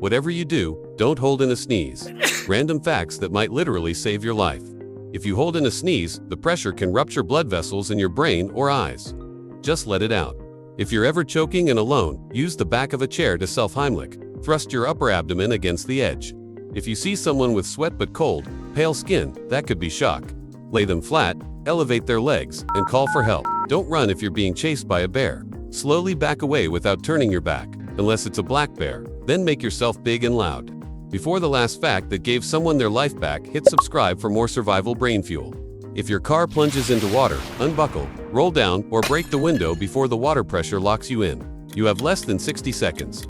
Whatever you do, don't hold in a sneeze. Random facts that might literally save your life. If you hold in a sneeze, the pressure can rupture blood vessels in your brain or eyes. Just let it out. If you're ever choking and alone, use the back of a chair to self-Heimlich. Thrust your upper abdomen against the edge. If you see someone with sweat but cold, pale skin, that could be shock. Lay them flat, elevate their legs, and call for help. Don't run if you're being chased by a bear. Slowly back away without turning your back, unless it's a black bear. Then make yourself big and loud. Before the last fact that gave someone their life back, hit subscribe for more survival brain fuel. If your car plunges into water, unbuckle, roll down, or break the window before the water pressure locks you in. You have less than 60 seconds.